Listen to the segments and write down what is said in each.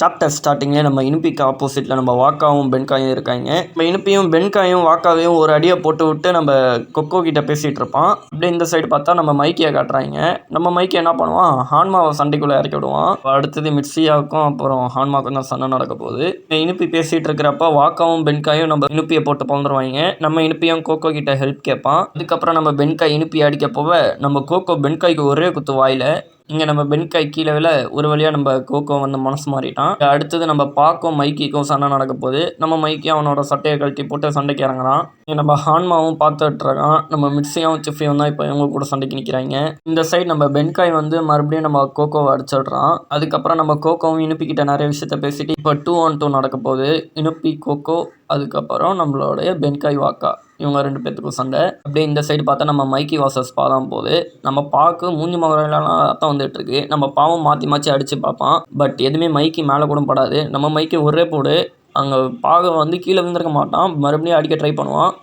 Chapter ஸ்டார்டிங்லேயே நம்ம இனுப்பிக்கு ஆப்போசிட்டில் நம்ம வாக்காவும் பென்காயும் இருக்காங்க. நம்ம இனுப்பியும் பென்காயும் வாக்காவையும் ஒரு அடியை போட்டு விட்டு நம்ம கொக்கோ கிட்ட பேசிகிட்டு இருப்பான். அப்படியே இந்த சைடு பார்த்தா நம்ம மைக்கியை காட்டுறாங்க. நம்ம மைக்கி என்ன பண்ணுவான், ஹான்மாவை சண்டைக்குள்ளே இறக்கி விடுவான். அடுத்தது மிட்சியாவுக்கும் அப்புறம் ஹான்மாவுக்கும் தான் சண்டை நடக்க போகுது. இனுப்பி பேசிகிட்டு இருக்கிறப்ப வாக்காவும் பென்காயும் நம்ம இனுப்பியை போட்டு பிறந்துருவாங்க. நம்ம இனுப்பியும் கோகோ கிட்ட ஹெல்ப் கேட்பான். அதுக்கப்புறம் நம்ம பென்காய் இனுப்பி அடிக்க போக நம்ம கோகோ பென்காய்க்கு ஒரே குத்து வாயில். இங்கே நம்ம பென்காய் கீழே விழ ஒரு வழியாக நம்ம கோகோ வந்து மனசு மாறிட்டான். அடுத்தது நம்ம பாக்கும் மைக்கிக்கும் சண்டை நடக்க போகுது. நம்ம மைக்கி அவனோட சட்டையை கழட்டி போட்டு சண்டைக்கு இறங்குறான். இங்கே நம்ம ஹான்மாவும் பார்த்துட்டு இருக்கான். நம்ம மிட்சியாவும் சிஃபியும் தான் இப்போ இவங்க கூட சண்டைக்கு நிற்கிறாங்க. இந்த சைடு நம்ம பென்காய் வந்து மறுபடியும் நம்ம கோகோவை அடிச்சிடுறான். அதுக்கப்புறம் நம்ம கோகோவும் இனுப்பிக்கிட்ட நிறைய விஷயத்த பேசிட்டு இப்போ 2-on-2 நடக்க போகுது. இனுப்பி கோகோ அதுக்கப்புறம் நம்மளுடைய பென்காய் வாக்கா இவங்க 2 பேத்துக்கும் சண்டை. அப்படியே இந்த சைடு பார்த்தா நம்ம மைக்கி வாசஸ் பாதான் போகுது. நம்ம பாக்கு மூஞ்சி முகரெல்லாம் ரத்தம் வந்துட்டு இருக்கு. நம்ம பாவம் மாற்றி அடித்து பார்ப்பான். பட் எதுவுமே மைக்கி மேலே கூட படாது. நம்ம மைக்கி ஒரே போடு அங்கே பாக வந்து கீழே விழுந்திருக்க மாட்டான். மறுபடியும் அடிக்க ட்ரை பண்ணுவான்.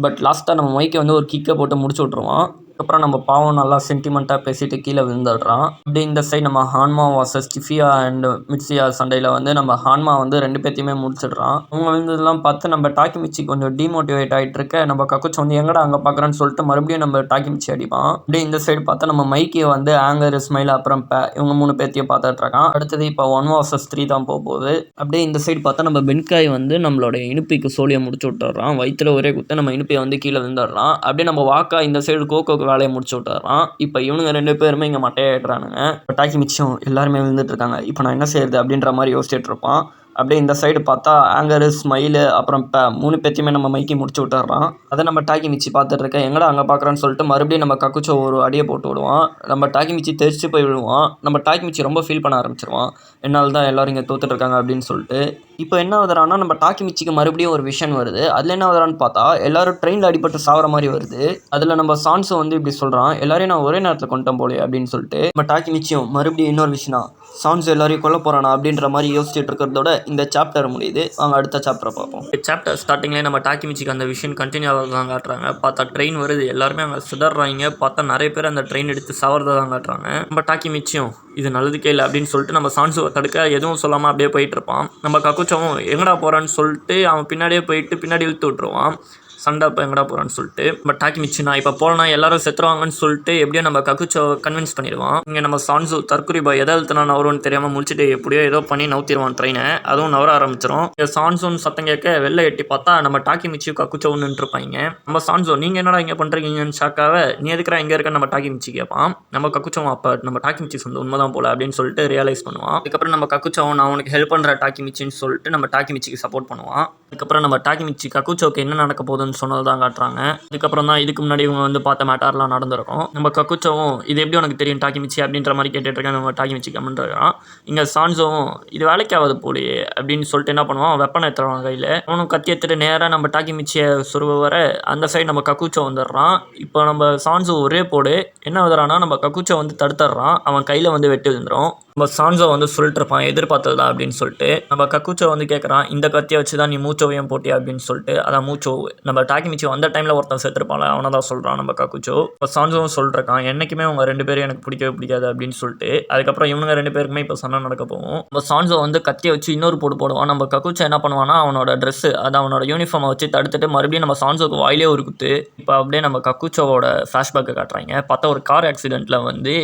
பட் லாஸ்ட்டாக நம்ம மைக்கை வந்து ஒரு கிக்கை போட்டு முடிச்சு விட்ருவான். அப்புறம் நம்ம பாவம் நல்லா சென்டிமெண்ட்டாக பேசிட்டு கீழே விழுந்துடுறான். அப்படி இந்த சைடு நம்ம ஹான்மா வாசஸ் சிஃபியா அண்ட் மிட்சியா சண்டையில் வந்து நம்ம ஹான்மா வந்து 2 பேர்த்தையுமே முடிச்சிடுறான். அவங்க விழுந்ததெல்லாம் பார்த்து நம்ம டாக்கிமிச்சி கொஞ்சம் டிமோட்டிவேட் ஆகிட்டு இருக்க நம்ம கக்குச்சு வந்து எங்கடா அங்கே பார்க்குறேன்னு சொல்லிட்டு மறுபடியும் நம்ம டாக்கிமிச்சி அடிப்பான். அப்படியே இந்த சைடு பார்த்தா நம்ம மைக்கியை வந்து ஆங்கர் ஸ்மைல் அப்புறம் இவங்க 3 பேர்த்தையும் பார்த்துட்டு இருக்கான். அடுத்தது இப்போ 1 vs 3 தான் போகுது. அப்படியே இந்த சைடு பார்த்தா நம்ம பென்காய் வந்து நம்மளோட இனுப்பிக்கு சோழியை முடிச்சு விட்டுறான். வயிற்றுல ஒரே குத்த நம்ம இனுப்பியை வந்து கீழே விழுந்துடுறான். அப்படியே நம்ம வாக்கா இந்த சைடு கோகோ வேலையை முடிச்சு விட்டுறான். இப்போ இவனுங்க 2 பேருமே இங்கே மட்டையாயிடுறானுங்க. டாக்கிமிச்சும் எல்லாருமே விழுந்துட்டு இருக்காங்க. இப்போ நான் என்ன செய்யறது அப்படின்ற மாதிரி யோசிச்சுட்டு இருப்பான். அப்படியே இந்த சைடு பார்த்தா ஆங்கரு ஸ்மைலு அப்புறம் 3 பேர்த்தையுமே நம்ம மைக்கி முடிச்சு விட்டுறான். அதை நம்ம டாக்கிமிச்சி பார்த்துட்டு இருக்கேன். எங்கடா அங்கே பார்க்குறேன்னு சொல்லிட்டு மறுபடியும் நம்ம கக்குச்சோ ஒரு அடியை போட்டு விடுவான். நம்ம டாக்கிமிச்சி தெரிச்சு போய் விடுவான். நம்ம டாக்கிமிச்சி ரொம்ப ஃபீல் பண்ண ஆரம்பிச்சிருவான். என்னால் தான் எல்லோரும் இங்கே தோத்துட்டு இருக்காங்க அப்படின்னு சொல்லிட்டு. இப்போ என்ன ஆகுதுறான்னா நம்ம டாக்கிமிச்சிக்கு மறுபடியும் ஒரு விஷன் வருது. அதில் என்ன ஆகுதுறான்னு பார்த்தா எல்லாரும் ட்ரெயினில் அடிபட்டு சாகிற மாதிரி வருது. அதில் நம்ம சான்ஸும் வந்து இப்படி சொல்கிறான், எல்லாரையும் நான் ஒரே நேரத்தில் கொண்டுட்டேன் போலே அப்படின்னு சொல்லிட்டு. நம்ம டாக்கிமிச்சியும் மறுபடியும் இன்னொரு விஷயம்னா சான்ஸ் எல்லாரையும் கொல்ல போகிறானா அப்படின்ற மாதிரி யோசிச்சுட்டு இருக்கிறதோட இந்த சாப்டர் முடியுது. வாங்க அடுத்த சாப்டரை பார்ப்போம். சாப்டர் ஸ்டார்டிங்லேயே நம்ம டாக்கிமிச்சிக்கு அந்த விஷயம் கண்டினியூ ஆகிறதான் காட்டுறாங்க. பார்த்தா ட்ரெயின் வருது, எல்லாருமே அங்கே சிதறாங்க. பார்த்தா நிறைய பேர் அந்த ட்ரெயின் எடுத்து சவறதை தான் காட்டுறாங்க. நம்ம டாக்கிமிச்சியும் இது நல்லதுக்கே இல்லை அப்படின்னு சொல்லிட்டு நம்ம சான்ஸுவை தடுக்க எதுவும் சொல்லாமல் அப்படியே போயிட்டு இருப்பான். நம்ம கக்குச்சவும் எங்கடா போகிறான்னு சொல்லிட்டு அவன் பின்னாடியே போயிட்டு பின்னாடி இழுத்து விட்டுருவான். சண்டை இப்போ எங்கடா போகிறான்னு சொல்லிட்டு. பட் டாக்கிமிச்சி நான் இப்போ போகலன்னா எல்லாரும் செத்துருவாங்கன்னு சொல்லிட்டு எப்படியோ நம்ம கக்குச்சோ கன்வின்ஸ் பண்ணிடுவான். இங்கே நம்ம சான்ஸு தற்கொலை பாய் எதை எழுத்துனா நவரும்னு தெரியாமல் முடிச்சுட்டு எப்படியோ ஏதோ பண்ணி நவுத்திடுவான் ட்ரெயினை. அதுவும் நவர ஆரம்பிச்சிடும். சான்ஸுன்னு சத்தம் கேட்க வெளில எட்டி பார்த்தா நம்ம டாக்கிமிச்சியும் கக்குச்சோவும் நின்றுருப்பாங்க. நம்ம சான்ஸோ நீங்கள் என்னடா இங்கே பண்ணுறீங்கன்னு ஷாக்காக நீ எதுக்குறா இங்கே இருக்க நம்ம டாக்கிமிச்சி கேட்பான். நம்ம கக்குச்சோவும் அப்போ நம்ம டாக்கிமிச்சி சொந்த உண்மைதான் போல அப்படின்னு சொல்லிட்டு ரியலைஸ் பண்ணுவான். அதுக்கப்புறம் நம்ம கக்குச்சோவும் நான் உனக்கு ஹெல்ப் பண்ணுற டாக்கிமிச்சின்னு சொல்லிட்டு நம்ம டாக்கிமிச்சிக்கு சப்போர்ட் பண்ணுவான். அதுக்கப்புறம் நம்ம டாக்கிமிச்சி கக்குச்சோக்கு என்ன நடக்க போகுதுன்னு சொன்னது தான் காட்டுறாங்க. அதுக்கப்புறம் தான் இதுக்கு முன்னாடி இவங்க வந்து பார்த்த மேட்டர்லாம் நடந்திருக்கும். நம்ம கக்குச்சோவும் இது எப்படி உனக்கு தெரியும் டாக்கிமிச்சி அப்படின்ற மாதிரி கேட்டுட்டு இருக்கேன். நம்ம டாக்கிமிச்சி கமெண்ட் இருக்கான். இங்கே சான்ஸோவும் இது வேலைக்கு ஆகாது போலையே அப்படின்னு சொல்லிட்டு என்ன பண்ணுவான், வெப்பனை எடுத்துருவான் கையில். அவனும் கத்தி எடுத்துட்டு நேராக நம்ம டாக்கிமிச்சியை சுருவ வர அந்த சைடு நம்ம கக்குச்சோ வந்துடுறான். இப்போ நம்ம சான்ஸோ ஒரே போடு என்ன வந்துடுறான்னா நம்ம கக்குச்சோ வந்து தடுத்துடுறான். அவன் கையில் வந்து வெட்டி விழுந்துடும். நம்ம சான்ஸோ வந்து சொல்லிட்டு இருப்பான் எதிர்பார்த்ததா அப்படின்னு சொல்லிட்டு. நம்ம கக்குச்சோ வந்து கேட்குறான் இந்த கத்தியை வச்சு தான் நீ மூச்சோவையும் போட்டியா அப்படின்னு சொல்லிட்டு. அதான் மூச்சோ நம்ம டாக்கிமிச்சி வந்த டைமில் ஒருத்தன் செத்துருப்பான்ல அவனை தான் சொல்கிறான் நம்ம கக்குச்சோ. இப்போ சான்ஸோவும் சொல்லிருக்கான் என்றைக்குமே அவங்க 2 பேரும் எனக்கு பிடிக்கவே பிடிக்காது அப்படின்னு சொல்லிட்டு. அதுக்கப்புறம் இவனுங்க 2 பேருக்குமே இப்போ சண்டை நடக்க போகும். நம்ம சான்ஸோ வந்து கத்தியை வச்சு இன்னொரு போடுவான். நம்ம கக்குச்சோ என்ன பண்ணுவான்னா அவனோட ட்ரெஸ்ஸு அது அவனோட யூனிஃபார்மை வச்சு தடுத்துட்டு மறுபடியும் நம்ம சான்ஸோக்கு வாயிலே ஒரு குத்து. இப்போ அப்படியே நம்ம கக்குச்சோவோட ஃப்ளாஷ்பேக்கை காட்டுறாங்க. பார்த்தா ஒரு கார் ஆக்சிடெண்ட்டில் வந்து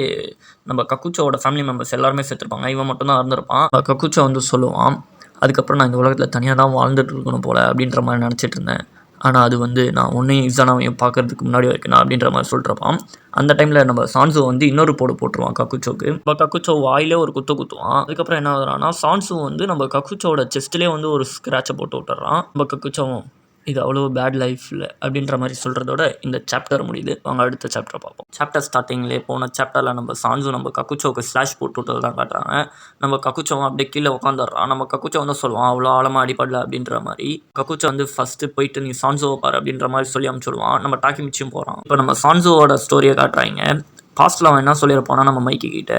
நம்ம கக்குச்சோவோட ஃபேமிலி மெம்பர்ஸ் எல்லாருமே செத்துருப்பாங்க. இவன் மட்டும் தான் இருந்திருப்பான். கக்குச்சோ வந்து சொல்லுவான், அதுக்கப்புறம் நான் இந்த உலகத்தில் தனியாக தான் வாழ்ந்துட்டு இருக்கணும் போல் அப்படின்ற மாதிரி நினச்சிட்டு இருந்தேன். ஆனால் அது வந்து நான் ஒன்றையும் இசானாவையும் பார்க்கறதுக்கு முன்னாடி வரைக்கும் நான் அப்படின்ற மாதிரி சொல்லிட்டுருப்பான். அந்த டைமில் நம்ம சான்ஸு வந்து இன்னொரு போட்டுருவான் கக்குச்சோக்கு. இப்போ கக்குச்சோ வாயிலே ஒரு குத்துவான். அதுக்கப்புறம் என்ன ஆகுறான்னா சான்ஸு வந்து நம்ம கக்குச்சோட செஸ்ட்லேயே வந்து ஒரு ஸ்க்ராட்சை போட்டு விட்டுறான். நம்ம கக்குச்சோவும் இது அவ்வளோ பேட் லைஃப்பில் அப்படின்ற மாதிரி சொல்கிறதோட இந்த சாப்டர் முடியுது. அவங்க அடுத்த சாப்டரை பார்ப்போம். சாப்டர் ஸ்டார்டிங்லேயே போன சாப்டரில் நம்ம சான்ஸும் நம்ம கக்குச்சோவுக்கு ஸ்லாஷ் போட்டு விட்டது தான் காட்டுறாங்க. நம்ம கக்குச்சோவும் அப்படியே கீழே உட்காந்துடுறான். நம்ம கக்குச்சோ வந்து சொல்லுவான் அவ்வளோ ஆழமாக அடிப்படல அப்படின்ற மாதிரி. கக்குச்சோ வந்து ஃபஸ்ட்டு போயிட்டு நீ சான்ஸோவை பாரு அப்படின்ற மாதிரி சொல்லி அனுப்பிச்சுடுவான். நம்ம டாக்கிமிச்சியும் போகிறான். இப்போ நம்ம சான்ஸோவோட ஸ்டோரியை காட்டுறாங்க. பாஸ்ட்டில் அவன் என்ன சொல்லியிருப்பானா நம்ம மைக்கி கிட்ட,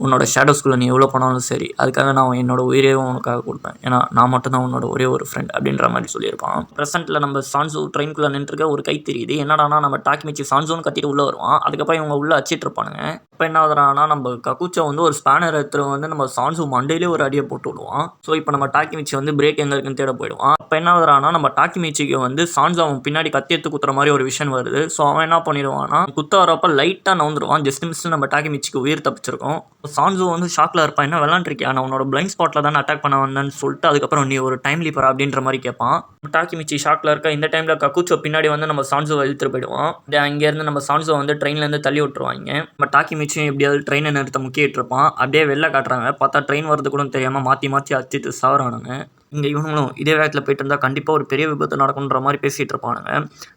உன்னோட ஷேடோஸ்குள்ளே நீ எவ்வளோ பண்ணாலும் சரி, அதுக்காக நான் என்னோட உயிரே உனக்காக கொடுப்பேன், ஏன்னா நான் மட்டும்தான் உன்னோட ஒரே ஒரு ஃப்ரெண்ட் அப்படின்ற மாதிரி சொல்லியிருப்பான். ப்ரெசென்ட்டில் நம்ம சான்சு ட்ரெயின்குள்ளே நின்றுருக்க ஒரு கை தெரியுது. என்னடானா நம்ம டாக்கிமிச்சி சான்சோன்னு கத்திட்டு உள்ளே வருவான். அதுக்கப்புறம் இவங்க உள்ளே அச்சிட்டு இருப்பானுங்க. இப்போ என்ன ஆகுறான்னா நம்ம கக்குச்சோ வந்து ஒரு ஸ்பேனர் எடுத்து வந்து நம்ம சான்சு மண்டையிலே ஒரு அடியை போட்டு விடுவான். ஸோ இப்போ நம்ம டாக்கிமிச்சி வந்து பிரேக் எங்கே இருக்குன்னு தேட போயிடுவான். அப்போ என்ன ஆகுறான்னா நம்ம டாக்கிமிச்சிக்கு வந்து சான்சு அவன் பின்னாடி கத்தி எடுத்து குத்துற மாதிரி ஒரு விஷயம் வருது. ஸோ அவன் என்ன பண்ணிடுவான்னா குத்த வரப்போ லைட்டாக நவுந்துருவான். ஜஸ்ட் மிஸ் நம்ம டாக்கிமிச்சிக்கு உயிர் தப்பிச்சிருக்கோம். சான்சு வந்து ஷாக்கில் இருப்பான். என்ன விளாண்டுருக்கியா, நான் உன்னோட பிளைண்ட் ஸ்பாட்டில் தானே அட்டாக் பண்ண வந்தேன்னு சொல்லிட்டு அதுக்கப்புறம் நீ ஒரு டைம் லீப்பரா அப்படின்ற மாதிரி கேட்பான். டாக்கிமிச்சி ஷாக்கில் இருக்க. இந்த டைமில் கக்குச்சோ பின்னாடி வந்து நம்ம சான்சுவை இழுத்துட்டு போயிடுவான். அங்கேருந்து நம்ம சான்சுவை வந்து ட்ரெயின்லேருந்து தள்ளி விட்டுருவாங்க. நம்ம டாக்கிமிச்சியும் எப்படியாவது ட்ரெயினை நிறுத்த முக்கிட்டு இருப்பான். அப்படியே வெளில காட்டுறாங்க. பார்த்தா ட்ரெயின் வரது கூட தெரியாமல் மாற்றி மாற்றி அடிச்சிட்டு சாவறானுங்க. இங்கே இவங்களும் இதே வேகத்தில் போயிட்டு இருந்தால் கண்டிப்பாக ஒரு பெரிய விபத்து நடக்குன்ற மாதிரி பேசிகிட்டு இருப்பானுங்க.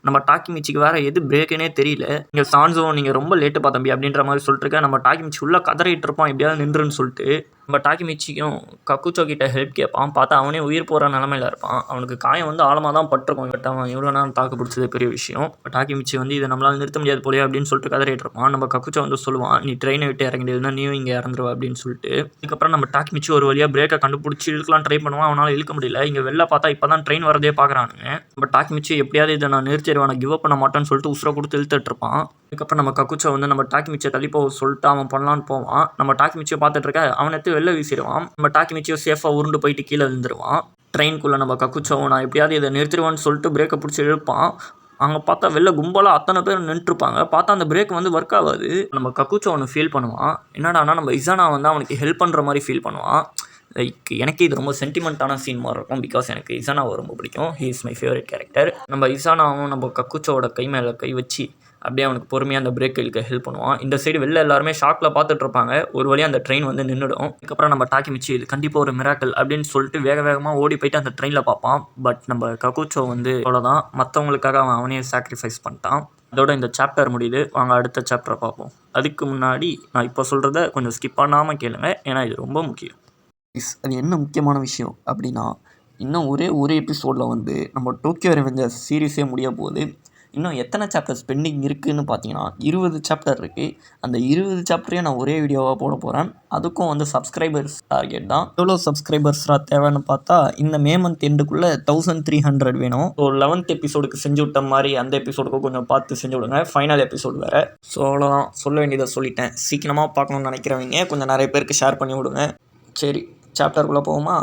நம்ம டாக்கிமிச்சிக்கு வேறு எது பிரேக்குன்னே தெரியல. இங்கே சான்சுவும் நீங்கள் ரொம்ப லேட்டு தம்பி அப்படின்ற மாதிரி சொல்லிட்டு இருக்க. நம்ம டாக்கிமிச்சி உள்ளே கதறிட்டு இருப்பான் எப்படியாவது நின்றுன்னு சொல்லிட்டு. நம்ம டாக்கிமிச்சிக்கும் கக்குச்சோ கிட்ட ஹெல்ப் கேட்பான். பார்த்தா அவனே உயிர் போகிற நிலமையில இருப்பான். அவனுக்கு காயம் வந்து ஆழமாக தான் பட்டிருக்கும். பட் அவன் இவ்வளோ நேரம் தாக்கு பிடிச்சது பெரிய விஷயம். டாக்கிமிச்சி வந்து இதை நம்மளால் நிறுத்த முடியாது போலியா அப்படின்னு சொல்லிட்டு கதறிட்டு இருப்பான். நம்ம கக்குச்சோ வந்து சொல்லுவான், நீ ட்ரெயினை விட்டு இறங்கிடுதுன்னா நீயும் இங்கே இறந்துருவா அப்படின்னு சொல்லிட்டு. அதுக்கப்புறம் நம்ம டாக்கிமிச்சி ஒரு வழியாக பிரேக்கை கண்டுபிடிச்சி இழுக்கலாம் ட்ரை பண்ணுவான். அவனால் இழுக்க முடியல. இங்கே வெளில பார்த்தா இப்போ தான் ட்ரெயின் வரதே பார்க்குறானுங்க. நம்ம டாக்கிமிச்சி எப்படியாவது இதை நான் நிறுத்திடுவான், கிவ் அப் பண்ண மாட்டேன்னு சொல்லிட்டு உசுரை கொடுத்து இழுத்துட்டு இருப்பான். அதுக்கப்புறம் நம்ம கக்குச்சோ வந்து நம்ம டாக்கிமிச்சியை தள்ளி போக சொல்லிட்டு அவன் பண்ணலான்னு போவான். நம்ம டாக்கிமிச்சியை பார்த்துட்டு இருக்க. அவனை எடுத்து வெளில வீசிடுவான். நம்ம டாக்கிமிச்சியை சேஃபாக உருண்டு போயிட்டு கீழே விழுந்துருவான். ட்ரெயின்குள்ளே நம்ம கக்குச்சோவும் நான் எப்படியாவது இதை நிறுத்திடுவான்னு சொல்லிட்டு பிரேக்கை பிடிச்சி இழுப்பான். அங்கே பார்த்தா வெளில கும்பலாக அத்தனை பேர் நின்றுருப்பாங்க. பார்த்தா அந்த பிரேக் வந்து ஒர்க் ஆகாது. நம்ம கக்குச்சோ அவனை ஃபீல் பண்ணுவான். என்னடானா நம்ம இசானா வந்து அவனுக்கு ஹெல்ப் பண்ணுற மாதிரி ஃபீல் பண்ணுவான். லைக் எனக்கு இது ரொம்ப சென்டிமெண்ட்டான சீன் மாதிரி இருக்கும். பிகாஸ் எனக்கு இசானாவை ரொம்ப பிடிக்கும். He is my favourite character. நம்ம இசானாவும் நம்ம கக்குச்சோட கை மேலே கை வச்சு அப்படியே அவனுக்கு பொறுமையாக அந்த பிரேக் இழுக்க ஹெல்ப் பண்ணுவான். இந்த சைடு வெளில எல்லாருமே ஷாக்கில் பார்த்துட்டு இருப்பாங்க. ஒரு வழியாக அந்த ட்ரெயின் வந்து நின்றுடும். அதுக்கப்புறம் நம்ம டாக்கிமிச்சி இது கண்டிப்பாக ஒரு மிராக்கல் அப்படின்னு சொல்லிட்டு வேக வேகமாக ஓடி போயிட்டு அந்த ட்ரெயினில் பார்ப்பான். பட் நம்ம கக்குச்சோ வந்து அவ்வளோதான், மற்றவங்களுக்காக அவனையே சாக்ரிஃபைஸ் பண்ணிட்டான். அதோட இந்த சாப்டர் முடியுது. வாங்க அடுத்த சாப்டரை பார்ப்போம். அதுக்கு முன்னாடி நான் இப்போ சொல்கிறத கொஞ்சம் ஸ்கிப் பண்ணாமல் கேளுங்க, ஏன்னா இது ரொம்ப முக்கியம். அது என்ன முக்கியமான விஷயம் அப்படின்னா, இன்னும் ஒரே எபிசோடில் வந்து நம்ம டோக்கியோ ரெவெஞ்சர்ஸ் சீரீஸே முடிய போகுது. இன்னும் எத்தனை சாப்டர்ஸ் பெண்டிங் இருக்குதுன்னு பார்த்தீங்கன்னா 20 சாப்டர் இருக்குது. அந்த 20 சாப்டரையும் நான் ஒரே வீடியோவாக போட போகிறேன். அதுக்கும் வந்து சப்ஸ்கிரைபர்ஸ் டார்கெட் தான். எவ்வளோ சப்ஸ்கிரைபர்ஸ்ராக தேவைன்னு பார்த்தா இந்த மே மந்த் எண்டுக்குள்ளே 1300 வேணும். ஸோ 11th எபிசோடுக்கு செஞ்சு விட்ட மாதிரி அந்த எபிசோடுக்கும் கொஞ்சம் பார்த்து செஞ்சு விடுங்க. ஃபைனல் எபிசோடு வேறு. ஸோ அவ்வளோதான், சொல்ல வேண்டியதை சொல்லிட்டேன். சீக்கிரமாக பார்க்கணுன்னு நினைக்கிறவங்க கொஞ்சம் நிறைய பேருக்கு ஷேர் பண்ணி விடுங்க. சரி, சாப்டருக்குள்ளே போவோமா?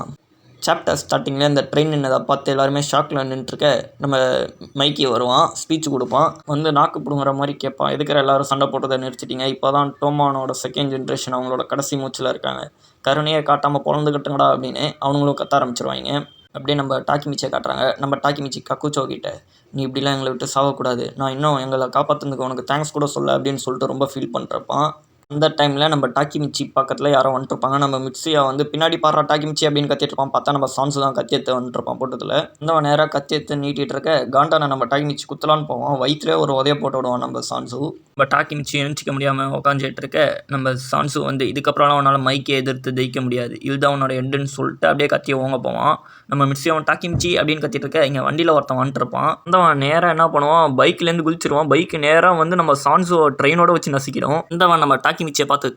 சாப்டர் ஸ்டார்டிங்கில் இந்த ட்ரெயின் நின்னதை பார்த்து எல்லாருமே ஷாக்கில் நின்றுருக்க. நம்ம மைக்கி வருவான், ஸ்பீச் கொடுப்பான். வந்து நாக்கு பிடுங்குற மாதிரி கேட்பான், எதுக்கிற எல்லாரும் சண்டை போட்டதை நிறுத்திட்டீங்க, இப்போ தான் டோமானோட செகண்ட் ஜென்ரேஷன் அவங்களோட கடைசி மூச்சில் இருக்காங்க, கருணையை காட்டாமல் பொழந்துக்கிட்டுங்கடா அப்படின்னு அவங்களும் கத்த ஆரம்பிச்சிருவாங்க. அப்படியே நம்ம டாக்கிமிச்சியை காட்டுறாங்க. நம்ம டாக்கிமிச்சி கக்குச்சோ கிட்ட, நீ இப்படிலாம் எங்களை விட்டு சாகக்கூடாது, நான் இன்னும் எங்களை காப்பாற்றுறதுக்கு உனக்கு தேங்க்ஸ் கூட சொல்ல அப்படின்னு சொல்லிட்டு ரொம்ப ஃபீல் பண்ணுறப்பான். அந்த டைமில் நம்ம டாக்கிமிச்சி பக்கத்தில் யாரோ வந்துட்டுருப்பாங்க. நம்ம மிட்சியா வந்து பின்னாடி பாடுறா டாக்கிமிச்சி அப்படின்னு கத்திட்டு இருப்பான். பார்த்தா நம்ம சான்ஸ் தான் கத்தியத்தை வந்துட்டுருப்பான் போட்டதில். இந்தவன் நேராக கத்தியத்தை நீட்டிகிட்டு இருக்க. காண்டான நம்ம டாக்கிமிச்சி குத்தலான்னு போவான். வயிற்றுல ஒரு உதய போட்டு விடுவான் நம்ம சான்சு. நம்ம டாக்கிமிச்சி எழுச்சிக்க முடியாமல் உட்காந்துட்டு இருக்க. நம்ம சான்சு வந்து இதுக்கப்புறம் அவனால் மைக்கை எதிர்த்து ஜெயிக்க முடியாது, இதுதான் அவனோட எண்டுன்னு சொல்லிட்டு அப்படியே கத்தியை ஓங்க போவான். நம்ம மிட்சியாவும் டாக்கிமிச்சி அப்படின்னு கத்திட்டு இருக்க. இங்கே வண்டியில் ஒருத்தன் வந்துட்டுருப்பான். இந்தவன் நேராக என்ன பண்ணுவான், பைக்லேருந்து குதிச்சிருவான். பைக்கு நேராக வந்து நம்ம சான்சு ட்ரெயினோட வச்சு நசிக்கிறோம். இந்தவன் நம்ம டாக்கிமிச்சியை பார்த்து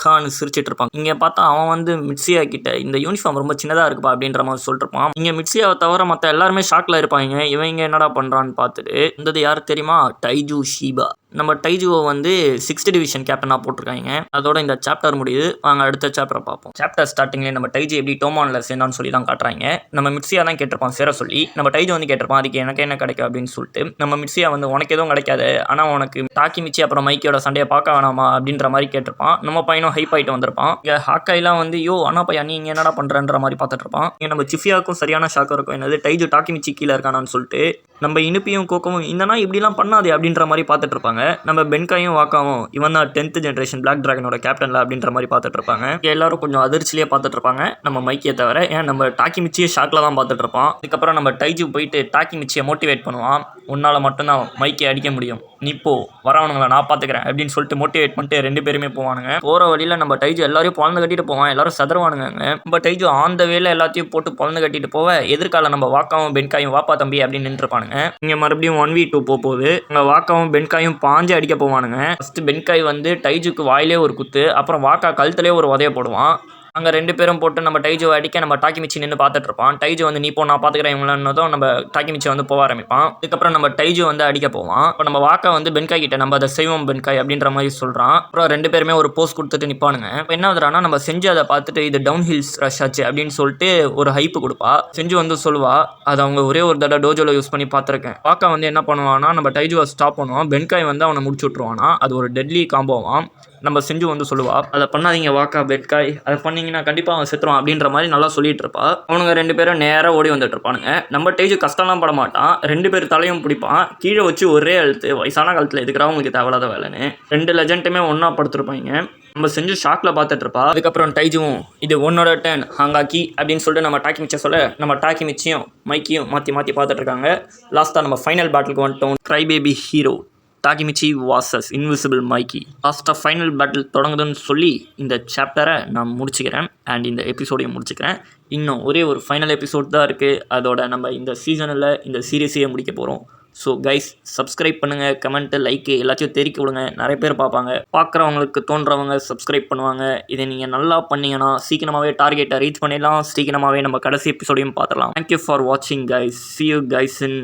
கான்னு சிரிச்சிட்டு இருப்பான். இங்கே பார்த்தா அவன் வந்து மிட்சியா கிட்ட, இந்த யூனிஃபார்ம் ரொம்ப சின்னதாக இருக்குப்பா அப்படின்ற மாதிரி சொல்லிட்டு இருப்பான். இங்கே மிட்சியாவை தவிர மற்ற எல்லாருமே ஷாக்கில் இருப்பாங்க. இவங்க என்னடா பண்ணுறான்னு பார்த்துட்டு. இந்த யாரு தெரியுமா, டைஜு ஷீபா. நம்ம டைஜுவை வந்து 6th டிவிஷன் கேப்டனாக போட்டிருக்காங்க. அதோட இந்த சாப்டர் முடியுது. வாங்க அடுத்த சாப்டரை பார்ப்போம். சாப்டர் ஸ்டார்டிங்லேயே நம்ம டைஜு எப்படி டோமானில் சேர்ந்தான்னு சொல்லி தான் காட்டுறாங்க. நம்ம மிட்சியா தான் கேட்டிருப்பான் சேர சொல்லி. நம்ம டைஜு வந்து கேட்டிருப்பான், அதுக்கு எனக்கு என்ன கிடைக்கும் அப்படின்னு சொல்லிட்டு. நம்ம மிட்சியா வந்து உனக்கு எதுவும் கிடைக்காது, ஆனால் உனக்கு டாக்கிமிச்சி அப்புறம் மைக்கியோட சண்டையை பார்க்க வேணாமா அப்படின்ற மாதிரி கேட்டிருப்பான். நம்ம பையனும் ஹைப் ஆகிட்டு வந்திருப்பான். இங்கே ஹாக்காயெல்லாம் வந்து யோ அண்ணா பையன் நீ இங்கே என்னடா பண்ணுறன்ற மாதிரி பார்த்துட்டு இருப்பான். இங்கே நம்ம சிஃபியாவுக்கும் சரியான ஷாக்காக இருக்கும், என்னது டைஜு டாக்கிமிச்சி கீழே இருக்கானான்னு சொல்லிட்டு. நம்ம இனுப்பியும் கோக்கவும் இந்தனா இப்படிலாம் பண்ணாதே அப்படின்ற மாதிரி பார்த்துட்டு இருப்பாங்க. நம்ம பென்காயும் வாக்காவும் இவன் தான் 10th ஜென்ரேஷன் பிளாக் டிராகனோட கேப்டன்ல அப்படின்ற மாதிரி பார்த்துட்டு இருப்பாங்க. எல்லாரும் கொஞ்சம் அதிர்ச்சியிலே பார்த்துட்டு இருப்பாங்க, நம்ம மைக்கியை தவிர. ஏன் நம்ம டாக்கிமிச்சியை ஷாக்கில் தான் பார்த்துட்டு இருப்பான். அதுக்கப்புறம் நம்ம டைஜு போயிட்டு டாக்கிமிச்சியை மோட்டிவேட் பண்ணுவான். உன்னால் மட்டும்தான் மைக்கை அடிக்க முடியும், நீ போ, வரவனுங்களை நான் பார்த்துக்கிறேன் அப்படின்னு சொல்லிட்டு மோட்டிவேட் பண்ணிட்டு 2 பேருமே போவானுங்க. போகிற வழியில் நம்ம டைஜு எல்லாரையும் பொழந்து கட்டிட்டு போவான். எல்லாரும் சதருவானுங்க. நம்ம டைஜு ஆந்த வேலை எல்லாத்தையும் போட்டு பொழந்து கட்டிட்டு போவ, எதிர்கால நம்ம வாக்காவும் பென்காயும் வாப்பா தம்பி அப்படின்னு நின்றுப்பானுங்க. இங்கே மறுபடியும் 1v2 போகுது. இங்கே வாக்காவும் பென்காயும் பாஞ்சு அடிக்க போவானுங்க. ஃபஸ்ட்டு பென்காய் வந்து டைஜுக்கு வாயிலே ஒரு குத்து, அப்புறம் வாக்கா கழுத்துலேயே ஒரு உதைய போடுவான். அங்கே 2 பேரும் போட்டு நம்ம டைஜுவை அடிக்க நம்ம டாக்கிமிச்சி நின்று பார்த்துட்டு இருப்பான். டைஜு வந்து நீ போ நான் பார்த்துக்கிறேன் இவங்களதும் நம்ம டாக்கிமிச்சி வந்து போக ஆரம்பிப்பான். அதுக்கப்புறம் நம்ம டைஜு வந்து அடிக்க போவான். இப்போ நம்ம வாக்கா வந்து பென்காய் கிட்ட நம்ம அதை செய்வோம் பென்காய் அப்படின்ற மாதிரி சொல்கிறான். அப்புறம் 2 பேருமே ஒரு போஸ் கொடுத்துட்டு நிற்பானுங்க. இப்போ என்ன ஆகுதுன்னா நம்ம செஞ்சு அதை பார்த்துட்டு இது டவுன் ஹில்ஸ் ரஷ் ஆச்சு அப்படின்னு சொல்லிட்டு ஒரு ஹைப்பு கொடுப்பா. செஞ்சு வந்து சொல்லுவா அதை அவங்க ஒரே ஒரு தடவை டோஜோவில் யூஸ் பண்ணி பார்த்துருக்கேன். வாக்கா வந்து என்ன பண்ணுவான்னா நம்ம டைஜுவை ஸ்டாப் பண்ணுவான். பென்காய் வந்து அவனை முடிச்சு விட்ருவானா. அது ஒரு டெட்லி காம்போவான். நம்ம செஞ்சு வந்து சொல்லுவா அதை பண்ணாதீங்க வாக்கா பென்காய், அதை பண்ணிங்கன்னா கண்டிப்பாக அவன் செத்துருவான் அப்படின்ற மாதிரி நல்லா சொல்லிட்டு இருப்பா. அவனுங்க 2 பேரும் நேராக ஓடி வந்துட்டு இருப்பானுங்க. நம்ம டைஜு கஷ்டம்லாம் பட மாட்டான். 2 பேர் தலையும் பிடிப்பான். கீழே வச்சு ஒரே அழுத்து வயசான காலத்தில் எதுக்குறா உங்களுக்கு தேவையில்லாத வேலைன்னு 2 லெஜெண்டுமே ஒன்றா படுத்துருப்பாங்க. நம்ம செஞ்சு ஷாக்கில் பார்த்துட்டு இருப்பா. அதுக்கப்புறம் டைஜுவும் இது உன்னோட டர்ன் ஹாங்காக்கி அப்படின்னு சொல்லிட்டு நம்ம டாக்கிமிச்சை சொல்ல நம்ம டாக்கிமிச்சியும் மைக்கியும் மாற்றி பார்த்துட்டு இருக்காங்க. லாஸ்ட்டாக நம்ம ஃபைனல் பேட்டிலுக்கு வந்துட்டோம். Cry baby hero Takemichi versus invisible Mikey. லாஸ்ட்டாக ஃபைனல் பேட்டில் தொடங்குதுன்னு சொல்லி இந்த சாப்டரை நான் முடிச்சுக்கிறேன் அண்ட் இந்த எபிசோடையும் முடிச்சுக்கிறேன். இன்னும் ஒரே ஒரு ஃபைனல் எபிசோட் தான் இருக்குது. அதோட நம்ம இந்த சீசனில் இந்த சீரீஸையே முடிக்க போகிறோம். ஸோ கைஸ் சப்ஸ்கிரைப் பண்ணுங்கள், கமெண்ட்டு, லைக்கு எல்லாத்தையும் தெரிவிக்க விடுங்க. நிறைய பேர் பார்ப்பாங்க. பார்க்குறவங்களுக்கு தோன்றவங்க சப்ஸ்கிரைப் பண்ணுவாங்க. இதை நீங்கள் நல்லா பண்ணிங்கன்னா சீக்கிரமாகவே டார்கெட்டை ரீச் பண்ணிடலாம். சீக்கிரமாகவே நம்ம கடைசி எபிசோடையும் பார்த்துடலாம். தேங்க்யூ ஃபார் வாட்சிங் guys. see you guys in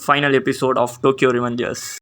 final episode of Tokyo Revengers.